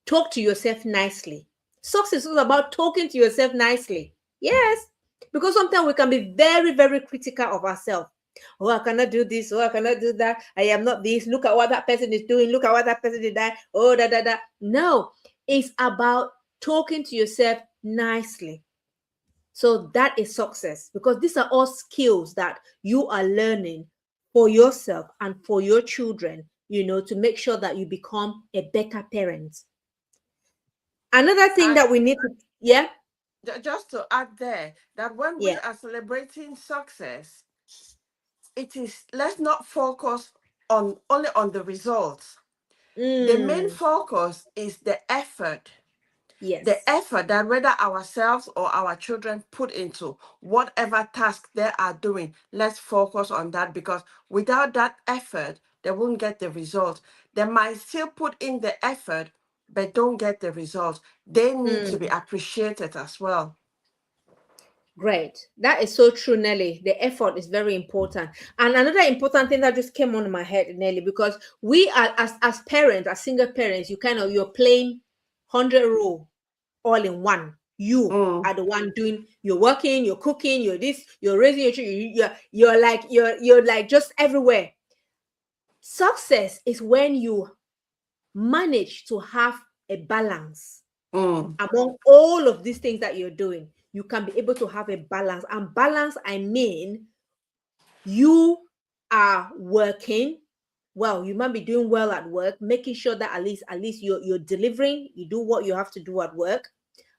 S1: Talk to yourself nicely. Success is about talking to yourself nicely. Yes, because sometimes we can be very, very critical of ourselves. Oh, I cannot do this. Oh, I cannot do that. I am not this. Look at what that person is doing. Look at what that person did that. Oh, da da da. No, it's about talking to yourself nicely. So that is success, because these are all skills that you are learning for yourself and for your children, to make sure that you become a better parent. Another thing
S2: And
S1: that we need to, yeah,
S2: just to add there, that when we
S1: yeah.
S2: are celebrating success, it is, let's not focus on only on the results. The main
S1: Mm,
S2: focus is the effort, the
S1: yes.
S2: effort that whether ourselves or our children put into whatever task they are doing. Let's focus on that, because without that effort, they won't get the result. They might still put in the effort, but don't get the results, they need to be
S1: Mm.
S2: appreciated as well.
S1: Great. That is so true, Nelly. The effort is very important. And another important thing that just came on my head, Nelly, because we are as parents, as single parents, you're playing 100 role all in one. You
S2: Mm,
S1: are the one doing, you're working, you're cooking, you're this, you're raising your children, you're like just everywhere. Success is when you manage to have a balance
S2: mm,
S1: among all of these things that you're doing. You can be able to have a balance. And balance, I mean, you are working well. You might be doing well at work, making sure that at least you're delivering, you do what you have to do at work.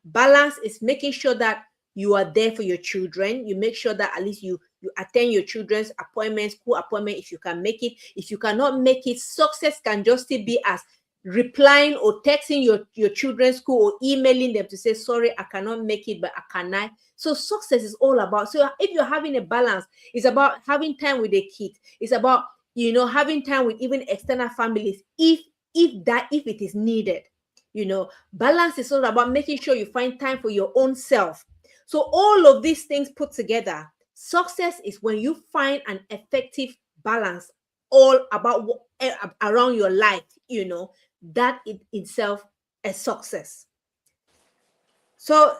S1: Balance is making sure that you are there for your children. You make sure that at least you attend your children's appointments, school appointment, if you can make it. If you cannot make it, success can just still be as replying or texting your children's school or emailing them to say, sorry, I cannot make it, but I can I. So success is all about, so if you're having a balance, it's about having time with the kids. It's about, having time with even external families, if it is needed. Balance is all about making sure you find time for your own self. So all of these things put together, success is when you find an effective balance all about around your life. That in itself a success. So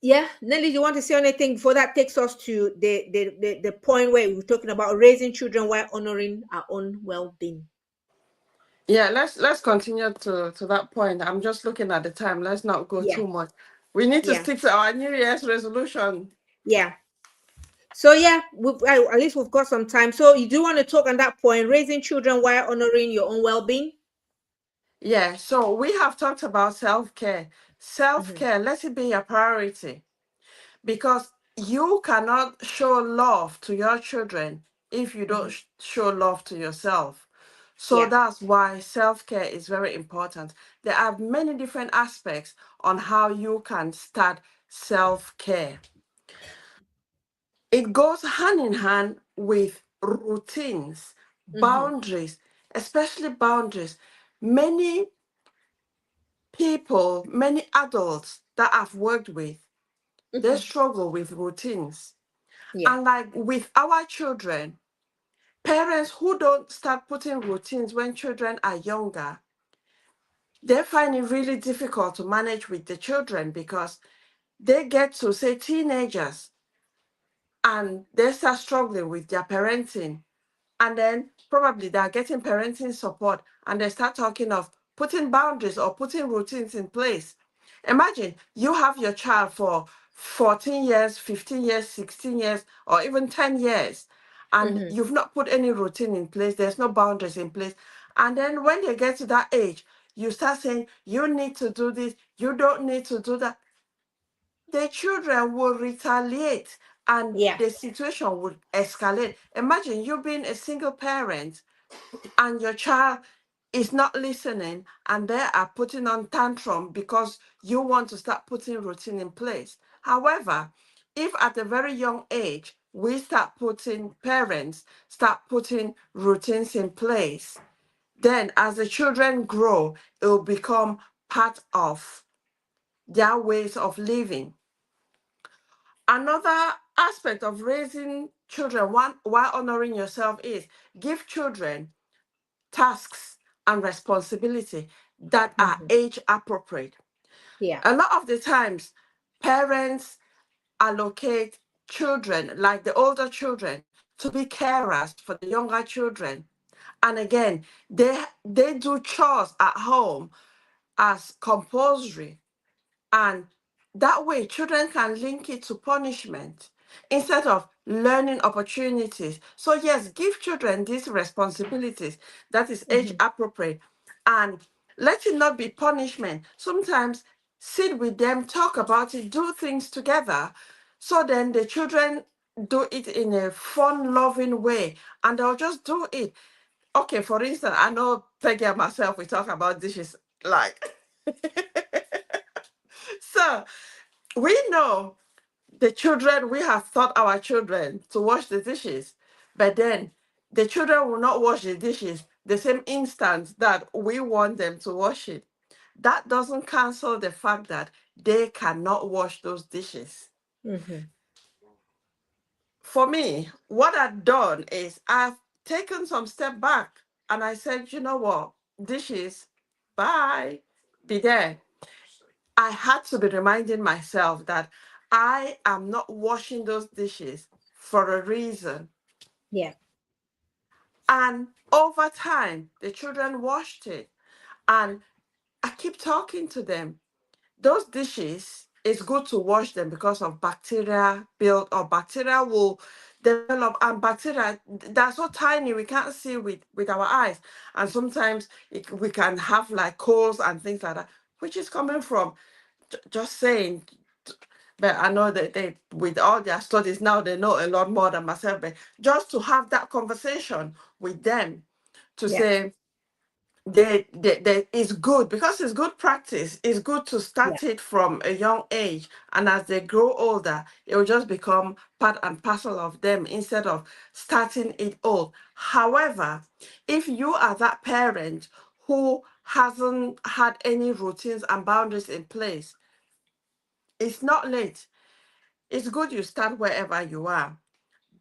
S1: yeah, Nelly, you want to say anything before that takes us to the point where we're talking about raising children while honoring our own well-being?
S2: yeah, let's continue to that point. I'm just looking at the time. Let's not go
S1: Yeah,
S2: too much. We need to
S1: yeah,
S2: stick to our New Year's resolution.
S1: yeah. So yeah, at least we've got some time. So you do want to talk on that point, raising children while honoring your own well-being?
S2: Yeah, so we have talked about self-care.
S1: Mm-hmm,
S2: Self-care, let it be a priority, because you cannot show love to your children if you
S1: mm-hmm.
S2: don't show love to yourself. So
S1: Yeah.
S2: that's why self-care is very important. There are many different aspects on how you can start self-care. It goes hand in hand with routines,
S1: Mm-hmm,
S2: boundaries, especially boundaries. Many people, many adults that I've worked with, they
S1: mm-hmm.
S2: struggle with routines.
S1: Yeah.
S2: And like with our children, parents who don't start putting routines when children are younger, they find it really difficult to manage with the children, because they get to say teenagers and they start struggling with their parenting. And then probably they're getting parenting support and they start talking of putting boundaries or putting routines in place. Imagine you have your child for 14 years, 15 years, 16 years, or even 10 years, and
S1: Mm-hmm,
S2: you've not put any routine in place, there's no boundaries in place. And then when they get to that age, you start saying, you need to do this, you don't need to do that. The children will retaliate and
S1: yeah.
S2: the situation would escalate. Imagine you being a single parent and your child is not listening and they are putting on tantrum because you want to start putting routine in place. However, if at a very young age parents start putting routines in place, then as the children grow, it will become part of their ways of living. Another aspect of raising children while honoring yourself is give children tasks and responsibility that are
S1: Mm-hmm,
S2: age appropriate.
S1: yeah.
S2: A lot of the times, parents allocate children, like the older children, to be carers for the younger children. And again, they do chores at home as compulsory, and that way, children can link it to punishment instead of learning opportunities. So, yes, give children these responsibilities that is age
S1: Mm-hmm,
S2: appropriate, and let it not be punishment. Sometimes sit with them, talk about it, do things together. So then the children do it in a fun, loving way, and they'll just do it. Okay, for instance, I know Peggy and myself, we talk about dishes like. So we know the children, we have taught our children to wash the dishes, but then the children will not wash the dishes the same instant that we want them to wash it. that doesn't cancel the fact that they cannot wash those dishes.
S1: Mm-hmm.
S2: For me, what I've done is I've taken some step back and I said, you know what, dishes, bye, be there. I had to be reminding myself that I am not washing those dishes for a reason.
S1: Yeah.
S2: And over time, the children washed it. And I keep talking to them. Those dishes, it's good to wash them because of bacteria build or bacteria will develop, and bacteria, they're so tiny we can't see with our eyes, and sometimes we can have like colds and things like that, which is coming from just saying. But I know that they, with all their studies now, they know a lot more than myself. But just to have that conversation with them, to
S1: Yeah.
S2: say it's good, because it's good practice. It's good to
S1: Yeah.
S2: start it from a young age, and as they grow older, it will just become part and parcel of them instead of starting it old. However, if you are that parent who hasn't had any routines and boundaries in place, it's not late. It's good you start wherever you are,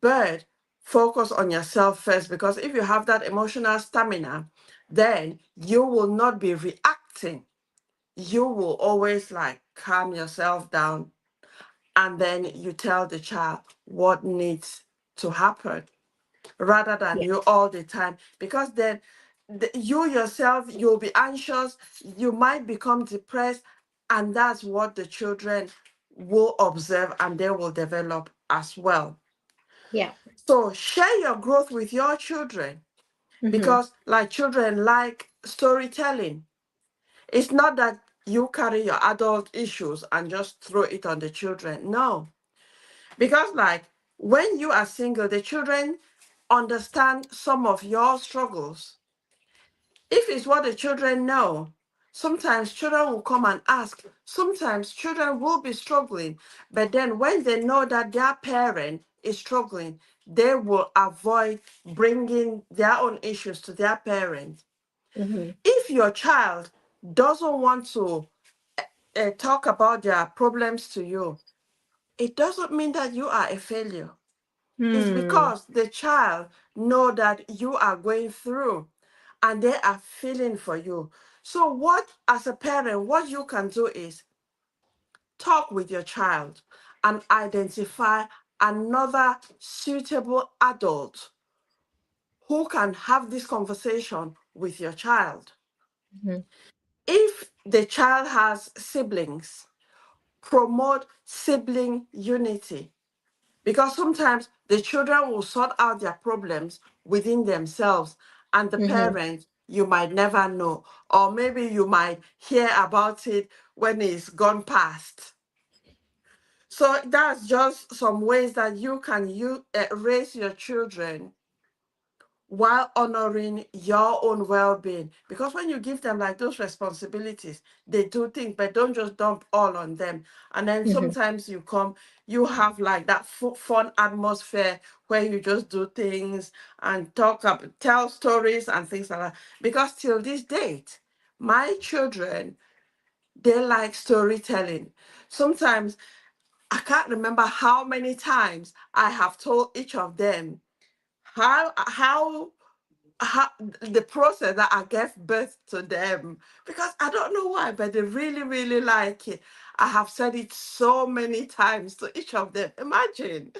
S2: but focus on yourself first, because if you have that emotional stamina, then you will not be reacting. You will always like calm yourself down, and then you tell the child what needs to happen rather than
S1: Yeah.
S2: you all the time, because then you yourself, you'll be anxious, you might become depressed, and that's what the children will observe and they will develop as well.
S1: Yeah.
S2: So share your growth with your children,
S1: Mm-hmm.
S2: because like children like storytelling. It's not that you carry your adult issues and just throw it on the children. No, because like when you are single, the children understand some of your struggles. If it's what the children know, sometimes children will come and ask. Sometimes children will be struggling, but then when they know that their parent is struggling, they will avoid bringing their own issues to their parent.
S1: Mm-hmm.
S2: If your child doesn't want to talk about their problems to you, it doesn't mean that you are a failure. It's
S1: Hmm.
S2: because the child know that you are going through and they are feeling for you. So what, as a parent, what you can do is talk with your child and identify another suitable adult who can have this conversation with your child.
S1: Mm-hmm.
S2: If the child has siblings, promote sibling unity, because sometimes the children will sort out their problems within themselves, and the
S1: Mm-hmm.
S2: parents, you might never know, or maybe you might hear about it when it's gone past. So that's just some ways that you can raise your children while honoring your own well-being, because when you give them like those responsibilities, they do things, but don't just dump all on them. And then
S1: Mm-hmm.
S2: sometimes you have like that fun atmosphere where you just do things and tell stories and things like that, because till this date, my children, they like storytelling. Sometimes I can't remember how many times I have told each of them how the process that I gave birth to them, because I don't know why, but they really, really like it. I have said it so many times to each of them. Imagine.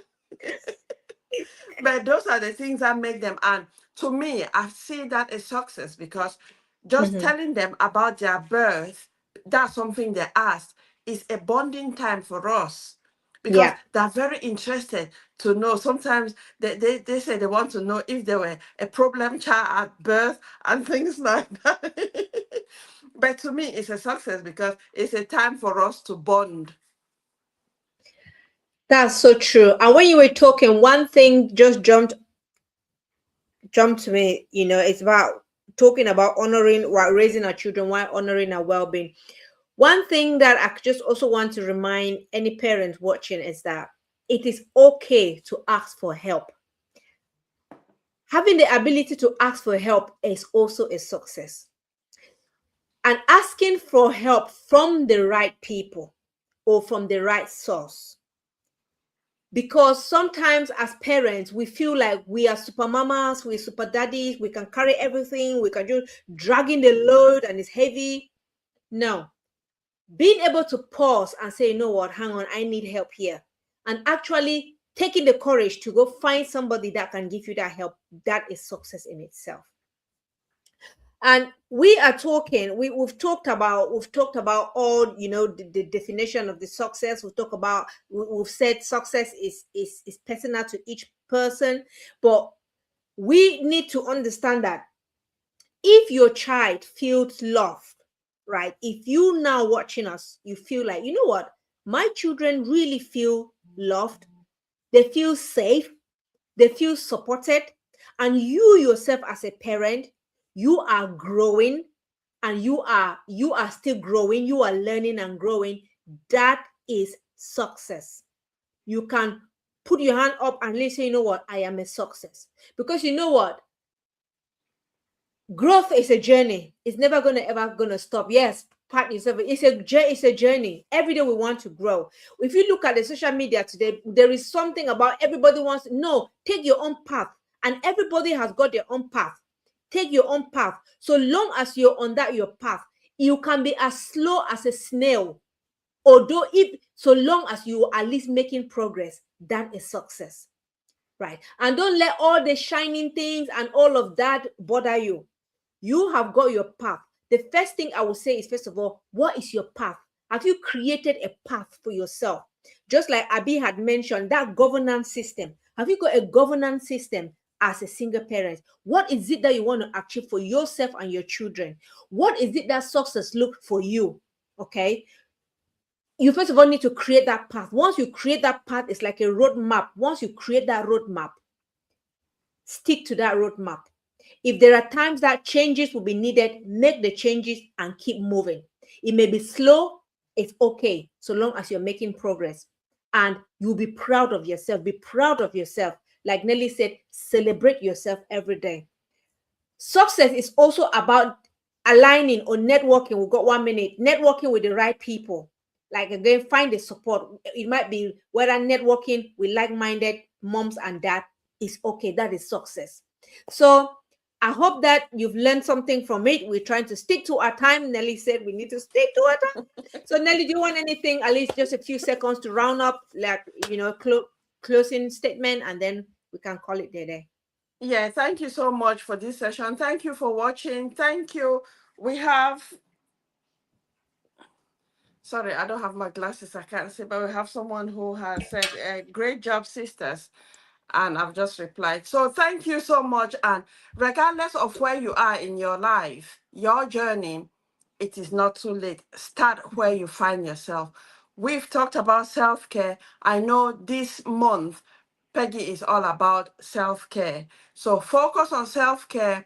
S2: But those are the things that make them. And to me, I see that a success, because just
S1: Mm-hmm.
S2: telling them about their birth, that's something they asked, is a bonding time for us. Because
S1: Yeah.
S2: they're very interested to know. Sometimes they say they want to know if they were a problem child at birth and things like that. But to me, it's a success because it's a time for us to bond.
S1: That's so true. And when you were talking, one thing just jumped to me, it's about talking about honoring while raising our children while honoring our well-being. One thing that I just also want to remind any parent watching is that it is okay to ask for help. Having the ability to ask for help is also a success. and asking for help from the right people or from the right source. Because sometimes as parents, we feel like we are super mamas, we're super daddies, we can carry everything, we can just dragging the load and it's heavy. No. Being able to pause and say, you know what, hang on, I need help here. And actually taking the courage to go find somebody that can give you that help, that is success in itself. And we are talking, we've talked about all, the definition of the success. We've said success is personal to each person, but we need to understand that if your child feels loved, right? If you now watching us, you feel like, you know what, my children really feel loved, they feel safe, they feel supported, and you yourself as a parent, you are growing, and you are still growing, you are learning and growing, that is success. You can put your hand up and say, you know what, I am a success. Because you know what, growth is a journey. It's never ever gonna stop. Yes, part yourself. It's a journey. Every day we want to grow. If you look at the social media today, there is something about everybody wants. No, take your own path, and everybody has got their own path. Take your own path. So long as you're on your path, you can be as slow as a snail. Although, if so long as you are at least making progress, that is success, right? And don't let all the shining things and all of that bother you. You have got your path. The first thing I will say is, first of all, what is your path? Have you created a path for yourself? Just like Abby had mentioned, that governance system. Have you got a governance system as a single parent? What is it that you want to achieve for yourself and your children? What is it that success look for you? Okay. You first of all need to create that path. Once you create that path, it's like a roadmap. Once you create that roadmap, stick to that roadmap. If there are times that changes will be needed, make the changes and keep moving. It may be slow, it's okay, so long as you're making progress. And you'll be proud of yourself. Be proud of yourself. Like Nelly said, celebrate yourself every day. Success is also about aligning or networking. We've got 1 minute. Networking with the right people. Like again, find the support. It might be whether networking with like-minded moms and dad is okay. That is success. So I hope that you've learned something from it. We're trying to stick to our time. Nelly said we need to stick to our time. So Nelly, do you want anything, at least just a few seconds to round up, like, closing statement, and then we can call it there.
S2: Yeah, thank you so much for this session. Thank you for watching. Thank you. We have, sorry, I don't have my glasses, I can't see, but we have someone who has said, great job, sisters. And I've just replied. So thank you so much. And regardless of where you are in your life, your journey, it is not too late. Start where you find yourself. We've talked about self-care. I know this month, Peggy is all about self-care. So focus on self-care.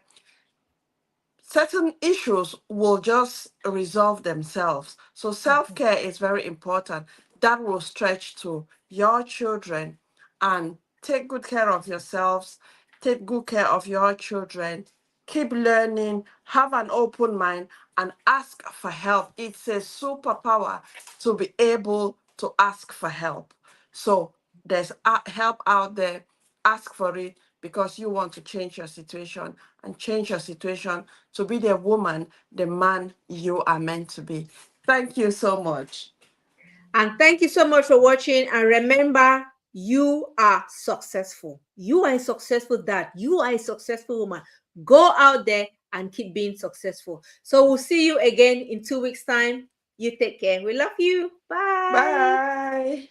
S2: Certain issues will just resolve themselves. So self-care is very important. That will stretch to your children. And take good care of yourselves, take good care of your children, keep learning, have an open mind, and ask for help. It's a superpower to be able to ask for help. So there's help out there. Ask for it because you want to change your situation and change your situation to be the woman, the man you are meant to be. Thank you so much.
S1: And thank you so much for watching. And remember, you are successful. You are a successful dad. You are a successful woman. Go out there and keep being successful. So we'll see you again in 2 weeks' time. You take care. We love you. Bye.
S2: Bye.